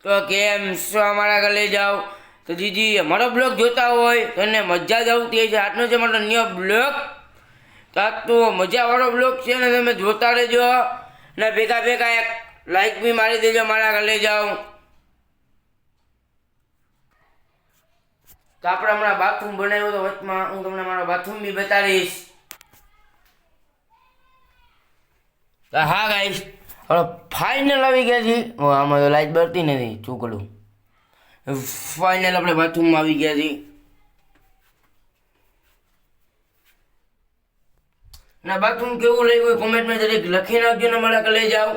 તો કેમ છો અમારા ઘરે જાઓ તો દીદી અમારો બ્લોગ જોતા હોય તો એને મજા જ આવતી છે. આજનો છે અમારો ન્યૂ બ્લોગ. તો મજાવાળો બ્લોગ છે ને તમે જોતા રહેજો ને ભેગા ભેગા એક લાઈક બી મારી દેજો મારા ઘરે જાઓ. તો આપણે હમણાં બાથરૂમ બનાવ્યું તો વચમાં હું તમને મારો બાથરૂમ બી બતાવીશ. તો હા ગાઈસ હવે ફાઇનલ આવી ગયા છે. આમાં તો લાઈટ બળતી નથી ચોકડું. ફાઇનલ આપણે બાથરૂમમાં આવી ગયા છીએ. ના બાથરૂમ કેવું લાગ્યું કોમેન્ટમાં જરીક લખી નાખજો ને મારા ઘરે જાઓ.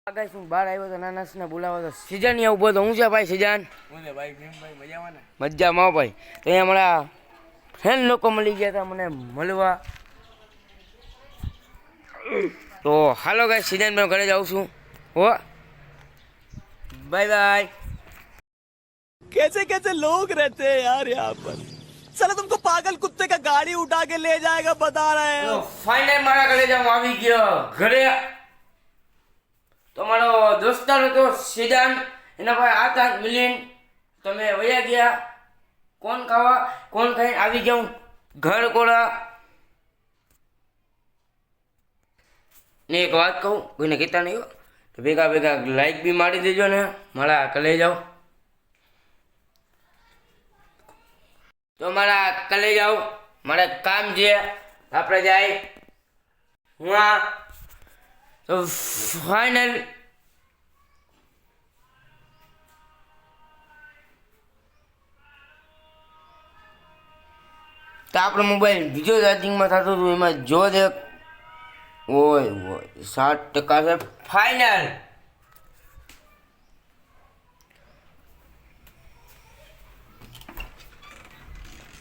ગાઈસ હું બહાર આવ્યો તો નાનાસને બોલાવો તો સિજાન અહીંયા ઉભો તો હું છે ભાઈ સિજાન. હું છે ભાઈ ભીમભાઈ મજામાં ને? મજામાં ભાઈ. તો અહીંયા હમણાં ફ્રેન્ડ લોકો મળી ગયા હતા મને મળવા. તો હાલો ગાઈસ સિજાન ભાઈ ઘરે જાઉં છું. હો बाय बाय. कैसे कैसे लोग रहते हैं यार यहाँ पर. चलो तुमको पागल कुत्ते का गाड़ी उठा के ले जाएगा बता रहे हैं. तो फाइनल मारा घरे जाऊँ આવી ગયો ઘરે. તો મારો દોસ્તાર હતો સિજાન એના ભાઈ આતા મિલિન તમે વયા ગયા કોણ ખાવા કોણ ખાઈ આવી ગયો ઘર કોળા. ને એક વાત કહું કોઈને કહેતા નહીં હો. તો ભેગા ભેગા લાઈક બી મારી દેજો ને મારા કલે જાઓ. તો મારા કલે જાઓ મારે કામ છે આપણે જાય હું તો ફાઇનલ તો આપણો મોબાઈલ બીજો ચાર્જિંગમાં થતો હતું એમાં જો દેખ ઓય ઓય 60% છે ફાઇનલ.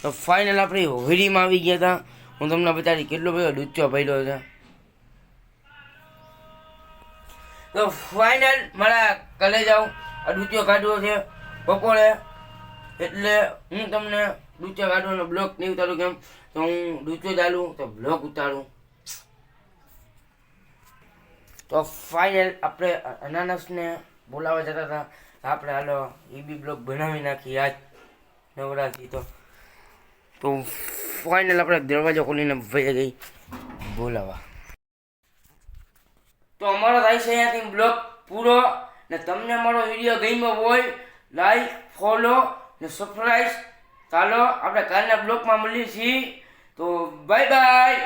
તો ફાઇનલ આપણે હોળીમાં આવી ગયા હતા. હું તમને બતાવી કેટલો બધો ડૂચો પડ્યો છે. તો ફાઇનલ મારા કલે જાઉં આ ડૂચો કાઢવો છે બપોરે એટલે હું તમને ડૂચો કાઢવાનો બ્લોગ નહીં ઉતારું કેમ તો હું ડૂચો ચાલું તો બ્લોગ ઉતારું. તો ફાઇનલ આપણે અનાનસને બોલાવવા જતા હતા આપણે હાલો એ બી બ્લોગ બનાવી નાખી આજ નવરાત્રી. તો ફાઇનલ આપણે દરવાજો ખોલીને ભાઈ ગઈ બોલાવા. તો અમારો થાય છે અહીંયાથી બ્લોગ પૂરો ને તમને અમારો વિડીયો ગમ્યો હોય લાઈક ફોલો ને સબસ્ક્રાઈબ. ચાલો આપણે કાલના બ્લોગમાં મળીએ છીએ. તો બાય બાય.